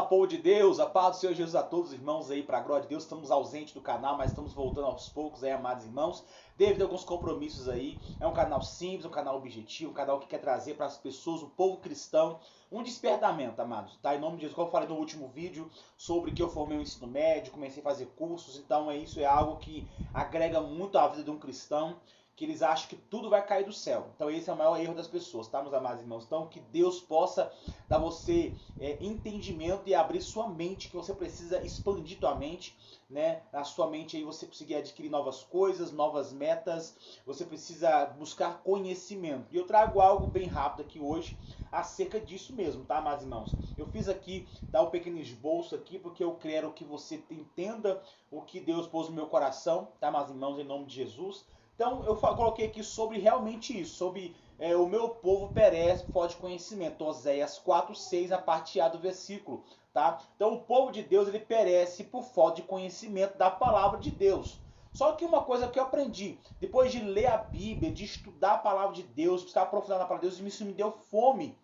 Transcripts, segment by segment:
Povo de Deus, a paz do Senhor Jesus a todos os irmãos aí, para a glória de Deus. Estamos ausentes do canal, mas estamos voltando aos poucos aí, amados irmãos, devido a alguns compromissos aí. É um canal simples, um canal objetivo, um canal que quer trazer para as pessoas, o povo cristão, um despertamento, amados, tá? Em nome de Jesus, como eu falei no último vídeo, sobre que eu formei o ensino médio, comecei a fazer cursos, então isso é algo que agrega muito à vida de um cristão, que eles acham que tudo vai cair do céu. Então esse é o maior erro das pessoas, tá, meus amados irmãos? Então que Deus possa dar você entendimento e abrir sua mente, que você precisa expandir tua mente, né? Na sua mente aí você conseguir adquirir novas coisas, novas metas, você precisa buscar conhecimento. E eu trago algo bem rápido aqui hoje acerca disso mesmo, tá, amados irmãos? Eu fiz aqui, tá, um pequeno esboço aqui, porque eu quero que você entenda o que Deus pôs no meu coração, tá, amados irmãos, em nome de Jesus. Então eu coloquei aqui sobre realmente isso, sobre o meu povo perece por falta de conhecimento. Oséias 4:6, a parte A do versículo. Tá? Então o povo de Deus ele perece por falta de conhecimento da palavra de Deus. Só que uma coisa que eu aprendi, depois de ler a Bíblia, de estudar a palavra de Deus, buscar aprofundar na palavra de Deus, isso me deu fome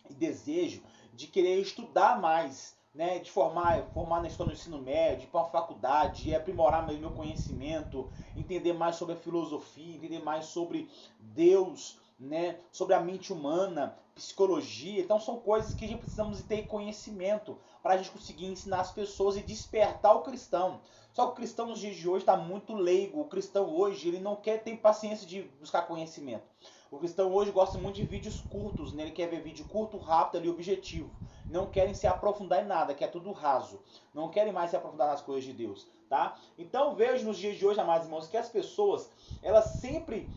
e desejo de querer estudar mais, né, de formar na história do ensino médio, ir para uma faculdade, de aprimorar meu conhecimento, entender mais sobre a filosofia, entender mais sobre Deus, né, sobre a mente humana, psicologia. Então são coisas que a gente precisamos ter conhecimento para a gente conseguir ensinar as pessoas e despertar o cristão. Só que o cristão nos dias de hoje está muito leigo. O cristão hoje ele não quer ter paciência de buscar conhecimento. O cristão hoje gosta muito de vídeos curtos, né? Ele quer ver vídeo curto, rápido, ali, objetivo. Não querem se aprofundar em nada, que é tudo raso. Não querem mais se aprofundar nas coisas de Deus, tá? Então vejo nos dias de hoje, amados irmãos, que as pessoas, elas sempre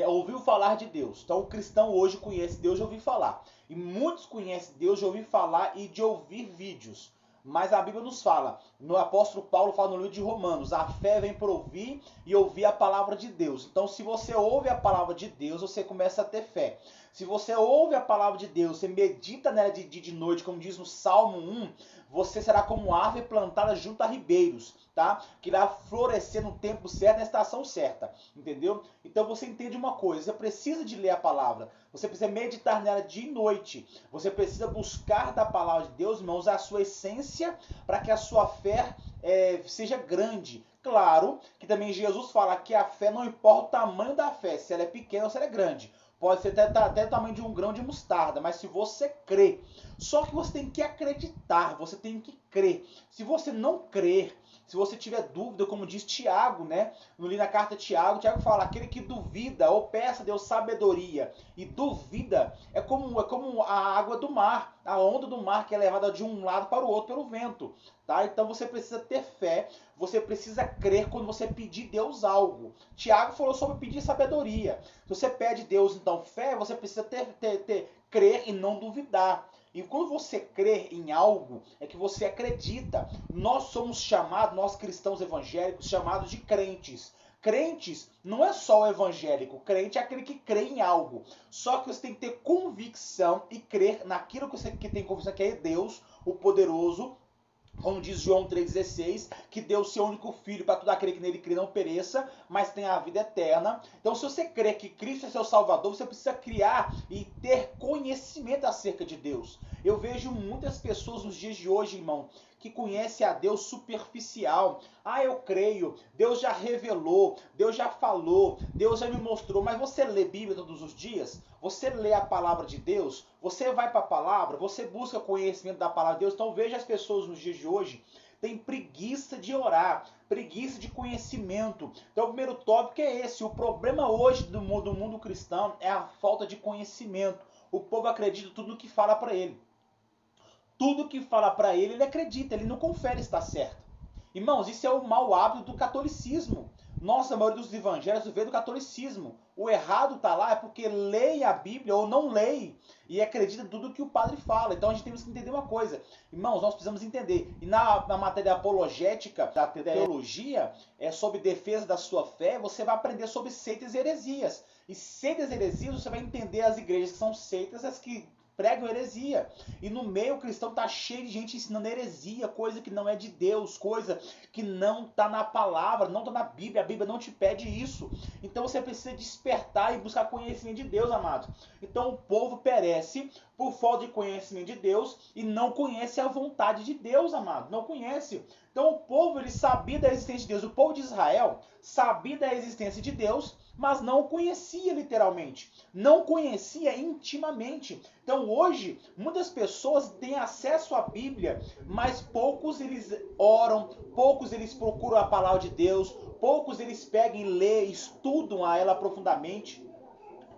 ouviu falar de Deus. Então o cristão hoje conhece Deus de ouvir falar. E muitos conhecem Deus de ouvir falar e de ouvir vídeos. Mas a Bíblia nos fala, no apóstolo Paulo fala no livro de Romanos, a fé vem por ouvir e ouvir a palavra de Deus. Então se você ouve a palavra de Deus, você começa a ter fé. Se você ouve a palavra de Deus, você medita nela de dia e de noite, como diz no Salmo 1, você será como árvore plantada junto a ribeiros, tá? Que irá florescer no tempo certo, na estação certa, entendeu? Então você entende uma coisa, você precisa de ler a palavra, você precisa meditar nela dia e noite, você precisa buscar da palavra de Deus, irmãos, a sua essência, para que a sua fé seja grande. Claro que também Jesus fala que a fé não importa o tamanho da fé, se ela é pequena ou se ela é grande. Pode ser até o tamanho de um grão de mostarda, mas se você crê, só que você tem que acreditar, você tem que crer. Se você não crer, se você tiver dúvida, como diz Tiago, né? No livro da carta de Tiago, Tiago fala, aquele que duvida ou peça a Deus sabedoria e duvida é como a água do mar, a onda do mar que é levada de um lado para o outro pelo vento. Tá? Então você precisa ter fé, você precisa crer quando você pedir Deus algo. Tiago falou sobre pedir sabedoria. Se você pede Deus então fé, você precisa crer e não duvidar. E quando você crê em algo, é que você acredita. Nós somos chamados, nós cristãos evangélicos, chamados de crentes. Crentes não é só o evangélico, crente é aquele que crê em algo. Só que você tem que ter convicção e crer naquilo que você tem convicção, que é Deus, o poderoso, como diz João 3,16, que deu o seu único filho para todo aquele que nele crê não pereça, mas tenha a vida eterna. Então, se você crê que Cristo é seu Salvador, você precisa criar e ter conhecimento acerca de Deus. Eu vejo muitas pessoas nos dias de hoje, irmão, que conhecem a Deus superficial. Ah, eu creio, Deus já revelou, Deus já falou, Deus já me mostrou. Mas você lê Bíblia todos os dias? Você lê a palavra de Deus? Você vai para a palavra? Você busca conhecimento da palavra de Deus? Então veja as pessoas nos dias de hoje têm preguiça de orar, preguiça de conhecimento. Então o primeiro tópico é esse. O problema hoje do mundo cristão é a falta de conhecimento. O povo acredita em tudo que fala para ele. Tudo que fala para ele, ele acredita, ele não confere se está certo. Irmãos, isso é o mau hábito do catolicismo. Nossa, a maioria dos evangélicos veio do catolicismo. O errado está lá é porque leem a Bíblia ou não leem e acredita em tudo que o padre fala. Então a gente tem que entender uma coisa. Irmãos, nós precisamos entender. E na matéria apologética, da teologia, sobre defesa da sua fé, você vai aprender sobre seitas e heresias. E seitas e heresias, você vai entender as igrejas que são seitas, as que pregam heresia. E no meio cristão tá cheio de gente ensinando heresia, coisa que não é de Deus, coisa que não tá na palavra, não tá na Bíblia. A Bíblia não te pede isso. Então você precisa despertar e buscar conhecimento de Deus, amados. Então o povo perece por falta de conhecimento de Deus e não conhece a vontade de Deus, amado. Não conhece. Então o povo, ele sabia da existência de Deus. O povo de Israel sabia da existência de Deus, mas não o conhecia literalmente. Não conhecia intimamente. Então hoje, muitas pessoas têm acesso à Bíblia, mas poucos eles oram, poucos eles procuram a palavra de Deus, poucos eles pegam e lê, estudam a ela profundamente.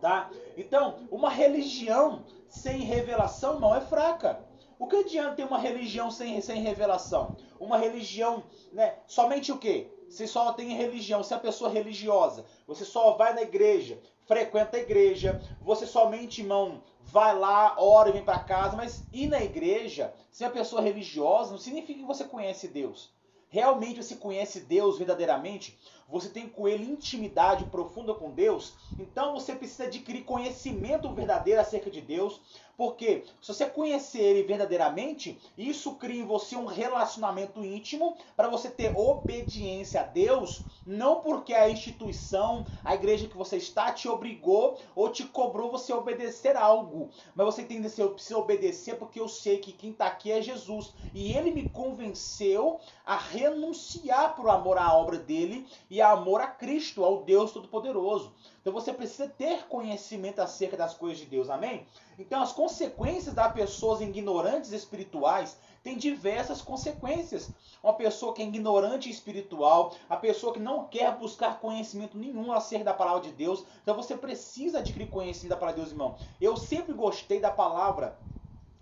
Tá? Então, uma religião sem revelação, irmão, é fraca. O que adianta ter uma religião sem revelação? Uma religião, né? Somente o quê? Você só tem religião, se a pessoa é religiosa, você só vai na igreja, frequenta a igreja, você somente, irmão, vai lá, ora e vem para casa, mas ir na igreja, se a pessoa é religiosa, não significa que você conhece Deus. Realmente você conhece Deus verdadeiramente, você tem com Ele intimidade profunda com Deus, então você precisa adquirir conhecimento verdadeiro acerca de Deus, porque se você conhecer Ele verdadeiramente, isso cria em você um relacionamento íntimo para você ter obediência a Deus, não porque a instituição, a igreja que você está te obrigou ou te cobrou você obedecer algo, mas você tem que precisa obedecer porque eu sei que quem está aqui é Jesus, e Ele me convenceu a renunciar por amor à obra dele e amor a Cristo, ao Deus Todo-Poderoso. Então você precisa ter conhecimento acerca das coisas de Deus, amém? Então as consequências das pessoas ignorantes espirituais têm diversas consequências. Uma pessoa que é ignorante espiritual, a pessoa que não quer buscar conhecimento nenhum acerca da palavra de Deus, então você precisa adquirir conhecimento da palavra de Deus, irmão. Eu sempre gostei da palavra.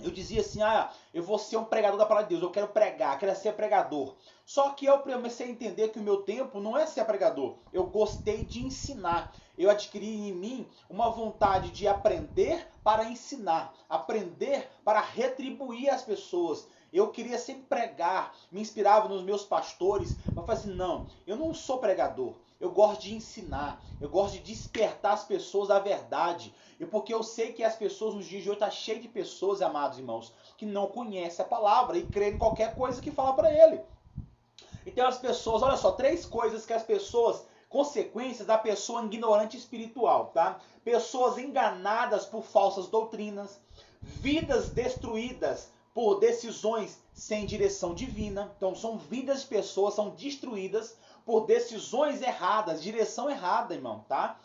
Eu dizia assim, eu vou ser um pregador da palavra de Deus, eu quero pregar, quero ser pregador. Só que eu comecei a entender que o meu tempo não é ser pregador. Eu gostei de ensinar. Eu adquiri em mim uma vontade de aprender para ensinar, aprender para retribuir às pessoas. Eu queria sempre pregar, me inspirava nos meus pastores, mas eu falei assim, não, eu não sou pregador. Eu gosto de ensinar, eu gosto de despertar as pessoas à verdade. E porque eu sei que as pessoas nos dias de hoje estão cheias de pessoas, amados irmãos, que não conhecem a palavra e creem em qualquer coisa que fala para ele. Então as pessoas, olha só, 3 coisas que as pessoas, consequências da pessoa ignorante espiritual, tá? Pessoas enganadas por falsas doutrinas, vidas destruídas por decisões sem direção divina. Então são vidas de pessoas, são destruídas por decisões erradas, direção errada, irmão, tá?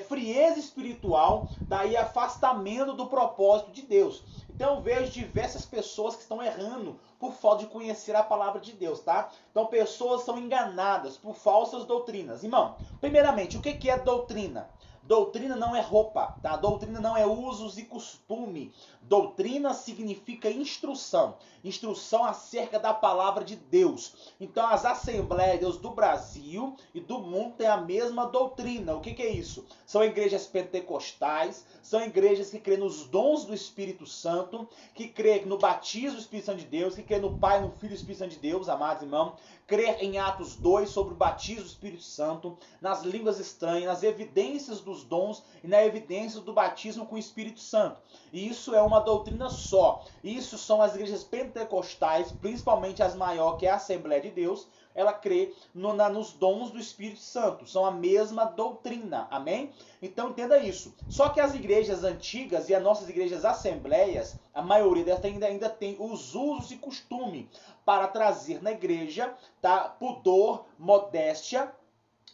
Frieza espiritual, daí afastamento do propósito de Deus. Então eu vejo diversas pessoas que estão errando por falta de conhecer a palavra de Deus, tá? Então pessoas são enganadas por falsas doutrinas. Irmão, primeiramente, o que é doutrina? Doutrina não é roupa, tá? Doutrina não é usos e costume. Doutrina significa instrução. Instrução acerca da palavra de Deus. Então as Assembleias de Deus do Brasil e do mundo têm a mesma doutrina. O que é isso? São igrejas pentecostais, são igrejas que creem nos dons do Espírito Santo, que creem no batismo do Espírito Santo de Deus, que creem no Pai, no Filho e no Espírito Santo de Deus, amados irmãos. Crer em Atos 2 sobre o batismo do Espírito Santo, nas línguas estranhas, nas evidências dos dons e na evidência do batismo com o Espírito Santo. E isso é uma doutrina só. Isso são as igrejas pentecostais, principalmente as maiores, que é a Assembleia de Deus. Ela crê nos dons do Espírito Santo. São a mesma doutrina. Amém? Então entenda isso. Só que as igrejas antigas e as nossas igrejas assembleias, a maioria delas ainda tem os usos e costume para trazer na igreja, tá, pudor, modéstia,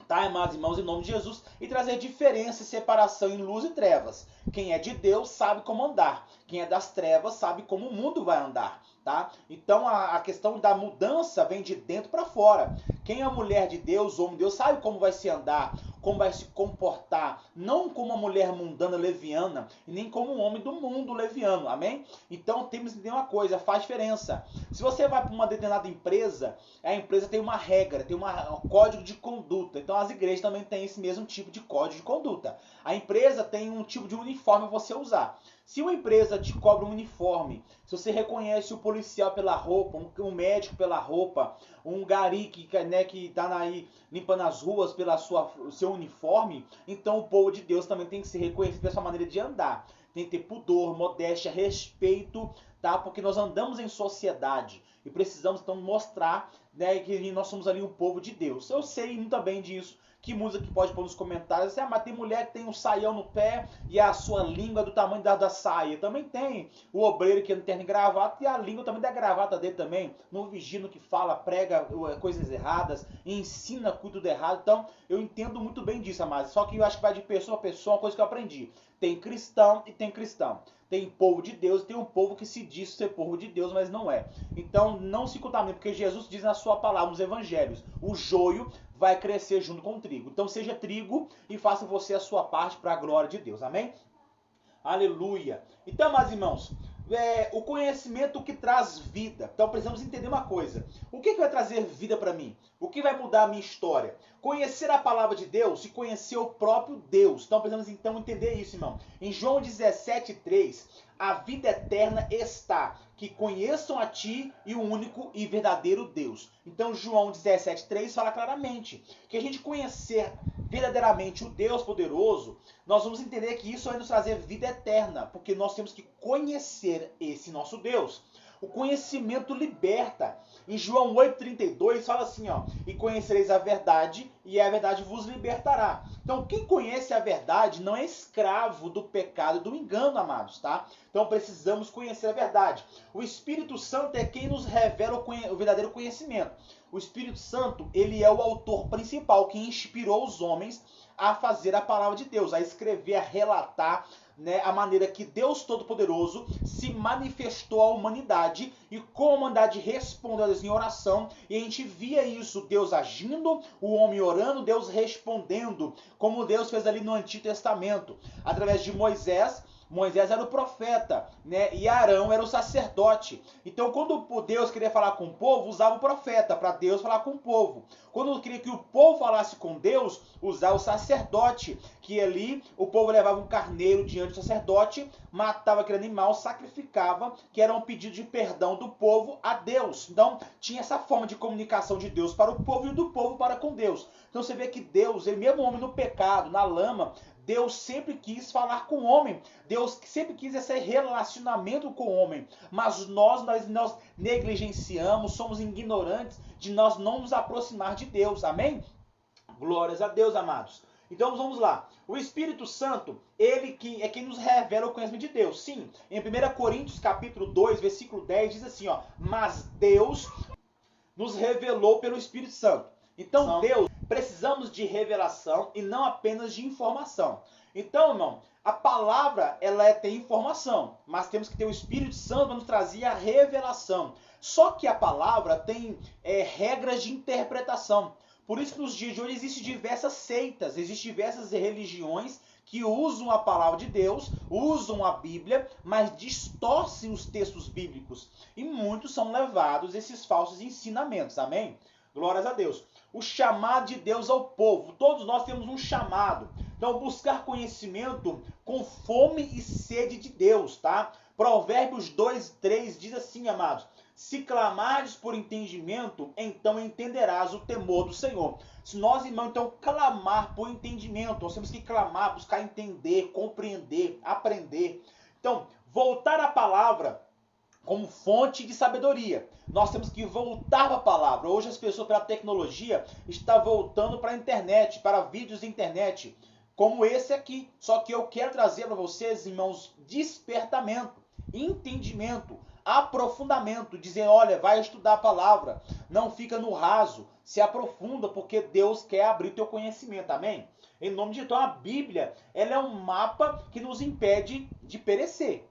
tá, amados irmãos, em nome de Jesus, e trazer diferença e separação em luz e trevas. Quem é de Deus sabe como andar. Quem é das trevas sabe como o mundo vai andar. Tá? Então a questão da mudança vem de dentro para fora. Quem é mulher de Deus, homem de Deus, sabe como vai se andar, como vai se comportar, não como uma mulher mundana leviana, e nem como um homem do mundo leviano, amém? Então temos que entender uma coisa, faz diferença. Se você vai para uma determinada empresa, a empresa tem uma regra, tem um código de conduta, então as igrejas também têm esse mesmo tipo de código de conduta. A empresa tem um tipo de uniforme para você usar. Se uma empresa te cobra um uniforme, se você reconhece o policial pela roupa, um médico pela roupa, um gari que está aí limpando as ruas pela seu uniforme, então o povo de Deus também tem que ser reconhecido pela sua maneira de andar. tem que ter pudor, modéstia, respeito, tá? Porque nós andamos em sociedade e precisamos então mostrar, né, que nós somos ali um povo de Deus. Eu sei muito bem disso, que muitos aqui pode pôr nos comentários, assim, mas tem mulher que tem um saião no pé e a sua língua é do tamanho da saia. Também tem o obreiro que não tem gravata e a língua também da gravata dele também. Não vigia no que fala, prega coisas erradas, ensina tudo errado. Então, eu entendo muito bem disso, amados. Só que eu acho que vai de pessoa a pessoa, uma coisa que eu aprendi. Tem cristão e tem cristão. Tem povo de Deus e tem um povo que se diz ser povo de Deus, mas não é. Então, não se contamine, porque Jesus diz na sua palavra, nos evangelhos, o joio vai crescer junto com o trigo. Então, seja trigo e faça você a sua parte para a glória de Deus. Amém? Aleluia. Então, meus irmãos, o conhecimento que traz vida. Então, precisamos entender uma coisa. O que vai trazer vida para mim? O que vai mudar a minha história? Conhecer a palavra de Deus e conhecer o próprio Deus. Então, precisamos então entender isso, irmão. Em João 17:3, a vida eterna está, que conheçam a ti e o único e verdadeiro Deus. Então, João 17:3 fala claramente que a gente conhecer verdadeiramente o Deus poderoso, nós vamos entender que isso vai nos trazer vida eterna, porque nós temos que conhecer esse nosso Deus. O conhecimento liberta. Em João 8:32 fala assim, ó, e conhecereis a verdade, e a verdade vos libertará. Então, quem conhece a verdade não é escravo do pecado e do engano, amados, tá? Então, precisamos conhecer a verdade. O Espírito Santo é quem nos revela o verdadeiro conhecimento. O Espírito Santo, ele é o autor principal que inspirou os homens a fazer a palavra de Deus, a escrever, a relatar, né, a maneira que Deus Todo-Poderoso se manifestou à humanidade e como a humanidade respondeu a Deus em oração, e a gente via isso, Deus agindo, o homem orando, Deus respondendo, como Deus fez ali no Antigo Testamento, através de Moisés. Moisés era o profeta, né? E Arão era o sacerdote. Então, quando Deus queria falar com o povo, usava o profeta para Deus falar com o povo. Quando queria que o povo falasse com Deus, usava o sacerdote, que ali o povo levava um carneiro diante do sacerdote, matava aquele animal, sacrificava, que era um pedido de perdão do povo a Deus. Então, tinha essa forma de comunicação de Deus para o povo e do povo para com Deus. Então, você vê que Deus, ele mesmo homem no pecado, na lama, Deus sempre quis falar com o homem. Deus sempre quis esse relacionamento com o homem. Mas nós negligenciamos, somos ignorantes de nós não nos aproximar de Deus. Amém? Glórias a Deus, amados. Então vamos lá. O Espírito Santo, ele é quem nos revela o conhecimento de Deus. Sim, em 1 Coríntios capítulo 2, versículo 10, diz assim, ó, mas Deus nos revelou pelo Espírito Santo. Então, Deus, precisamos de revelação e não apenas de informação. Então, irmão, a palavra, ela tem informação, mas temos que ter o Espírito Santo para nos trazer a revelação. Só que a palavra tem regras de interpretação. Por isso que nos dias de hoje existem diversas seitas, existem diversas religiões que usam a palavra de Deus, usam a Bíblia, mas distorcem os textos bíblicos. E muitos são levados a esses falsos ensinamentos. Amém? Glórias a Deus. O chamado de Deus ao povo. Todos nós temos um chamado. Então, buscar conhecimento com fome e sede de Deus, tá? Provérbios 2:3 diz assim, amados, se clamares por entendimento, então entenderás o temor do Senhor. Se nós, irmãos, então, clamar por entendimento, nós temos que clamar, buscar entender, compreender, aprender. Então, voltar à palavra como fonte de sabedoria. Nós temos que voltar para a palavra. Hoje as pessoas, pela tecnologia, estão voltando para a internet, para vídeos de internet, como esse aqui. Só que eu quero trazer para vocês, irmãos, despertamento, entendimento, aprofundamento, dizer, olha, vai estudar a palavra, não fica no raso, se aprofunda, porque Deus quer abrir teu conhecimento, amém? Em nome de Deus, a Bíblia, ela é um mapa que nos impede de perecer.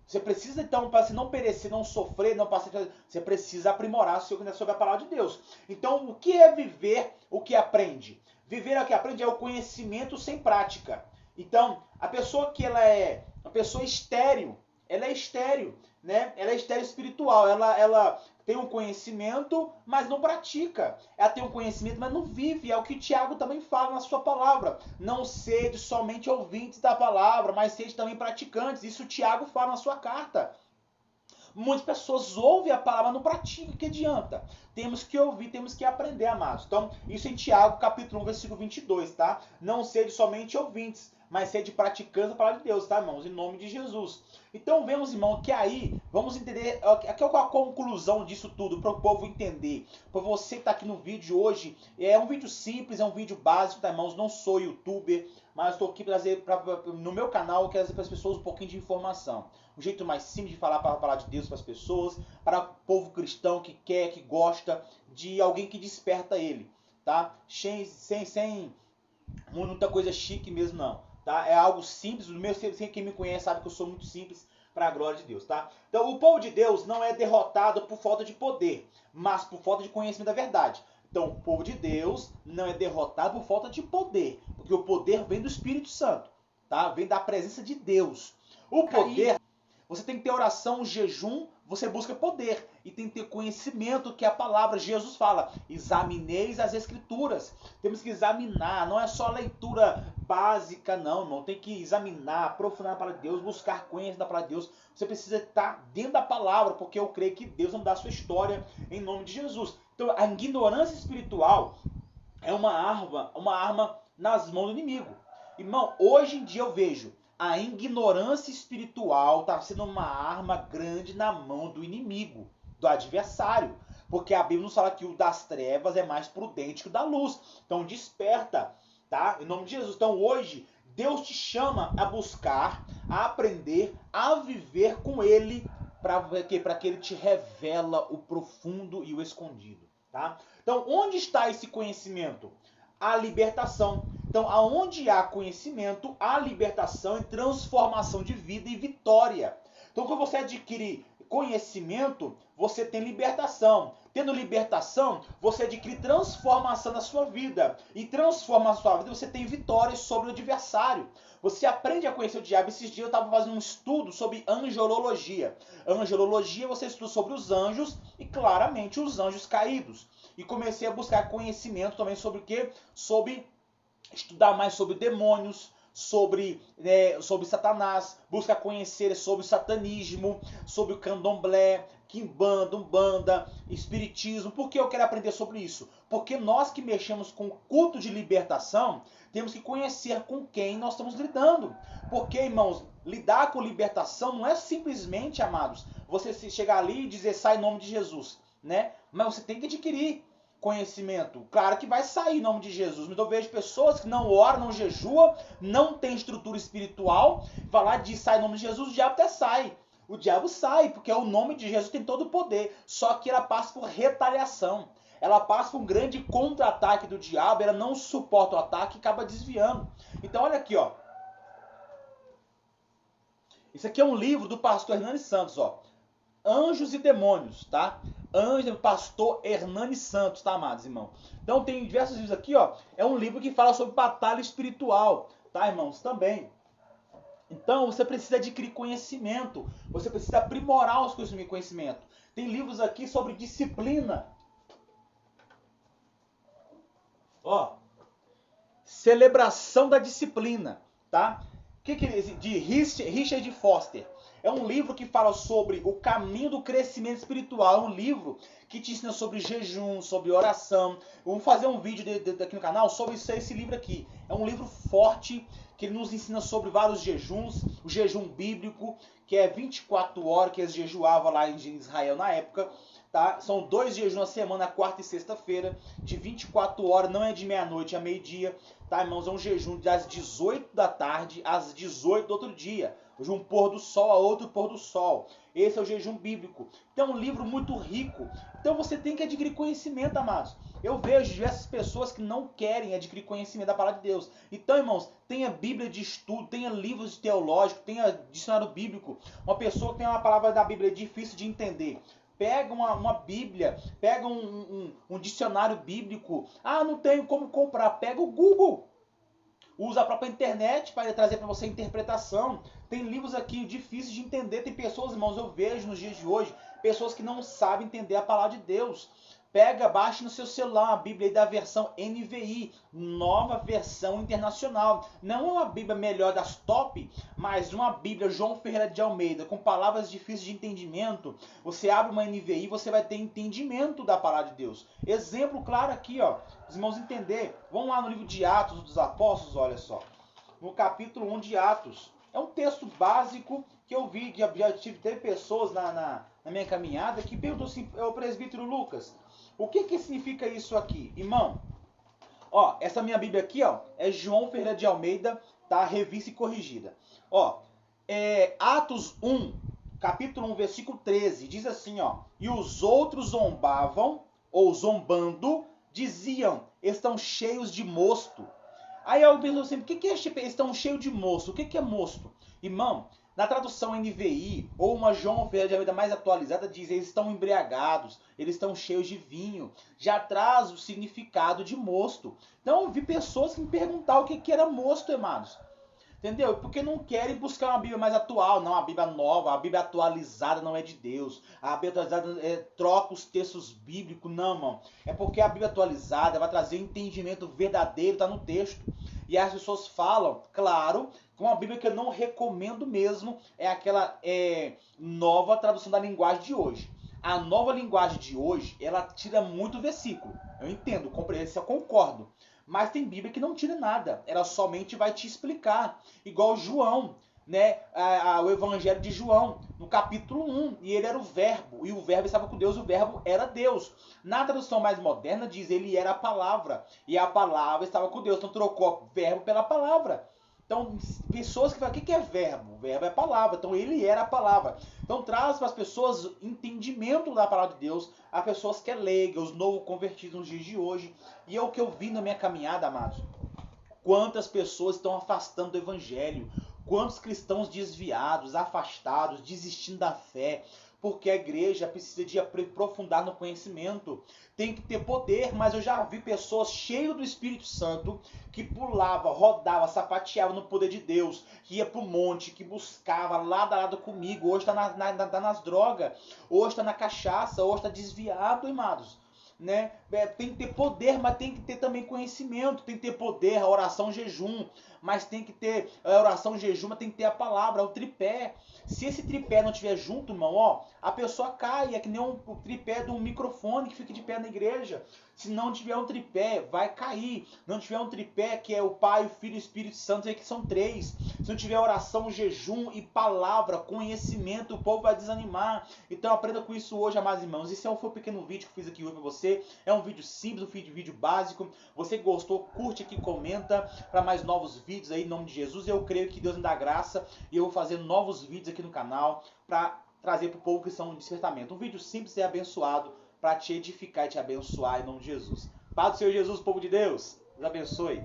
Você precisa, então, para não perecer, não sofrer, não passar, você precisa aprimorar seu conhecimento sobre a palavra de Deus. Então, o que é viver o que aprende? Viver o que aprende é o conhecimento sem prática. Então, a pessoa que ela é uma pessoa estéril, ela é estéril, né? Ela é estéril espiritual, ela tem um conhecimento, mas não pratica. Ela tem um conhecimento, mas não vive. É o que o Tiago também fala na sua palavra. Não sede somente ouvintes da palavra, mas sede também praticantes. Isso o Tiago fala na sua carta. Muitas pessoas ouvem a palavra, mas não praticam. Que adianta? Temos que ouvir, temos que aprender, amados. Então, isso em Tiago, capítulo 1, versículo 22, tá? Não sede somente ouvintes, mas sede praticantes da palavra de Deus, tá, irmãos? Em nome de Jesus. Então vemos, irmão, que aí, vamos entender, aqui é a conclusão disso tudo, para o povo entender. Para você que está aqui no vídeo hoje, é um vídeo simples, é um vídeo básico, tá, irmãos? Não sou youtuber, mas estou aqui para trazer, no meu canal, eu quero trazer para as pessoas um pouquinho de informação. Um jeito mais simples de falar para a palavra de Deus para as pessoas, para o povo cristão que quer, que gosta de alguém que desperta ele, tá? Sem muita coisa chique mesmo, não. Tá? É algo simples, quem me conhece sabe que eu sou muito simples para a glória de Deus, tá? Então o povo de Deus não é derrotado por falta de poder, mas por falta de conhecimento da verdade. Então o povo de Deus não é derrotado por falta de poder, porque o poder vem do Espírito Santo, tá? Vem da presença de Deus. O poder, você tem que ter oração, jejum, você busca poder e tem que ter conhecimento, que a palavra Jesus fala, examineis as escrituras. Temos que examinar, não é só leitura básica, não tem que examinar, aprofundar a palavra de Deus, buscar conhecimento da palavra de Deus. Você precisa estar dentro da palavra, porque eu creio que Deus vai mudar a sua história em nome de Jesus. Então a ignorância espiritual é uma arma nas mãos do inimigo. Irmão, hoje em dia eu vejo a ignorância espiritual está sendo uma arma grande na mão do inimigo, do adversário. Porque a Bíblia nos fala que o das trevas é mais prudente que o da luz. Então desperta, tá? Em nome de Jesus. Então hoje, Deus te chama a buscar, a aprender, a viver com Ele, para que Ele te revela o profundo e o escondido, tá? Então onde está esse conhecimento? A libertação. Então, aonde há conhecimento, há libertação e transformação de vida e vitória. Então, quando você adquire conhecimento, você tem libertação. Tendo libertação, você adquire transformação na sua vida. E transforma a sua vida, você tem vitória sobre o adversário. Você aprende a conhecer o diabo. Esses dias eu estava fazendo um estudo sobre angelologia. Angelologia, você estuda sobre os anjos e claramente os anjos caídos. E comecei a buscar conhecimento também sobre o quê? Sobre estudar mais sobre demônios, sobre Satanás, buscar conhecer sobre o satanismo, sobre o candomblé, quimbanda, umbanda, espiritismo. Por que eu quero aprender sobre isso? Porque nós que mexemos com o culto de libertação, temos que conhecer com quem nós estamos lidando. Porque, irmãos, lidar com libertação não é simplesmente, amados, você chegar ali e dizer, sai em nome de Jesus, né? Mas você tem que adquirir conhecimento. Claro que vai sair em nome de Jesus. Então eu vejo pessoas que não oram, não jejuam, não tem estrutura espiritual, vai lá e diz, sai em nome de Jesus, o diabo até sai. O diabo sai, porque o nome de Jesus tem todo o poder. Só que ela passa por retaliação. Ela passa por um grande contra-ataque do diabo, ela não suporta o ataque e acaba desviando. Então olha aqui, ó. Isso aqui é um livro do pastor Hernani Santos, ó. Anjos e Demônios, tá? Anjo do pastor Hernani Santos, tá, amados irmãos? Então tem diversos livros aqui, ó. É um livro que fala sobre batalha espiritual, tá, irmãos? Também. Então você precisa adquirir conhecimento. Você precisa aprimorar os conhecimentos. Tem livros aqui sobre disciplina. Ó. Celebração da disciplina, tá? De Richard Foster. É um livro que fala sobre o caminho do crescimento espiritual. É um livro que te ensina sobre jejum, sobre oração. Vamos fazer um vídeo aqui no canal sobre esse livro aqui. É um livro forte que ele nos ensina sobre vários jejuns. O jejum bíblico, que é 24 horas que eles jejuavam lá em Israel na época. Tá? São 2 jejuns na semana, quarta e sexta-feira, de 24 horas, não é de meia-noite a meio-dia. Tá, irmãos? É um jejum das 18 da tarde às 18 do outro dia. De um pôr do sol a outro pôr do sol. Esse é o jejum bíblico. Então é um livro muito rico. Então você tem que adquirir conhecimento, amados. Eu vejo diversas pessoas que não querem adquirir conhecimento da palavra de Deus. Então, irmãos, tenha Bíblia de estudo, tenha livros teológicos, tenha dicionário bíblico. Uma pessoa que tem uma palavra da Bíblia difícil de entender. Pega uma Bíblia, pega um dicionário bíblico. Ah, não tenho como comprar. Pega o Google. Usa a própria internet para trazer para você a interpretação. Tem livros aqui difíceis de entender. Tem pessoas, irmãos, eu vejo nos dias de hoje, pessoas que não sabem entender a palavra de Deus. Pega, baixa no seu celular a Bíblia da versão NVI, nova versão internacional. Não é uma Bíblia melhor das top, mas uma Bíblia João Ferreira de Almeida, com palavras difíceis de entendimento. Você abre uma NVI, você vai ter entendimento da palavra de Deus. Exemplo claro aqui, ó. Os irmãos entender. Vamos lá no livro de Atos dos Apóstolos, olha só. no capítulo 1 de Atos. É um texto básico que eu vi, que teve pessoas na minha caminhada que perguntou assim, o presbítero Lucas, o que significa isso aqui? Irmão, ó, essa minha Bíblia aqui, ó, é João Ferreira de Almeida, tá? Revista e corrigida. Ó, Atos 1, capítulo 1, versículo 13, diz assim, ó, e os outros zombavam, ou zombando, diziam, estão cheios de mosto. Aí eu penso assim, o que é estão cheios de mosto? O que é mosto? Irmão, na tradução NVI, ou uma João Ferreira de Almeida mais atualizada, diz eles estão embriagados, eles estão cheios de vinho. Já traz o significado de mosto. Então eu vi pessoas que me perguntaram o que era mosto, amados. Entendeu? Porque não querem buscar uma Bíblia mais atual, não, a Bíblia nova, a Bíblia atualizada não é de Deus. A Bíblia atualizada troca os textos bíblicos, não, mano. É porque a Bíblia atualizada vai trazer entendimento verdadeiro, tá no texto. E as pessoas falam, claro, com uma Bíblia que eu não recomendo mesmo, é aquela nova tradução da linguagem de hoje. A nova linguagem de hoje, ela tira muito versículo. Eu entendo, compreendo, eu concordo. Mas tem Bíblia que não tira nada. Ela somente vai te explicar. Igual João, né? O Evangelho de João, no capítulo 1. E ele era o verbo. E o verbo estava com Deus. O verbo era Deus. Na tradução mais moderna diz ele era a palavra. E a palavra estava com Deus. Então trocou verbo pela palavra. Então, pessoas que falam, o que é verbo? O verbo é palavra. Então, ele era a palavra. Então, traz para as pessoas entendimento da palavra de Deus, a pessoas que é leiga, os novos convertidos nos dias de hoje. E é o que eu vi na minha caminhada, amados. Quantas pessoas estão afastando do evangelho. Quantos cristãos desviados, afastados, desistindo da fé. Porque a igreja precisa de aprofundar no conhecimento. Tem que ter poder, mas eu já vi pessoas cheias do Espírito Santo que pulava, rodava, sapateava no poder de Deus, que ia pro monte, que buscava lado a lado comigo. Hoje está nas drogas, hoje está na cachaça, hoje está desviado, amados. Né? Tem que ter poder, mas tem que ter também conhecimento. Tem que ter poder, a oração, jejum, mas tem que ter a oração, jejum, mas tem que ter a palavra, o tripé. Se esse tripé não estiver junto, irmão, ó, a pessoa cai. É que nem o tripé de um microfone que fica de pé na igreja. Se não tiver um tripé, vai cair. Não tiver um tripé, que é o Pai, o Filho e o Espírito Santo, é que são três. Se não tiver oração, jejum e palavra, conhecimento, o povo vai desanimar. Então aprenda com isso hoje, amados irmãos. Esse foi um pequeno vídeo que eu fiz aqui hoje para você. É um vídeo simples, um vídeo básico. Você gostou, curte aqui, comenta para mais novos vídeos aí em nome de Jesus. Eu creio que Deus me dá graça e eu vou fazer novos vídeos aqui no canal para trazer para o povo cristão um despertamento. Um vídeo simples e abençoado para te edificar e te abençoar em nome de Jesus. Paz do Senhor Jesus, povo de Deus. Deus abençoe.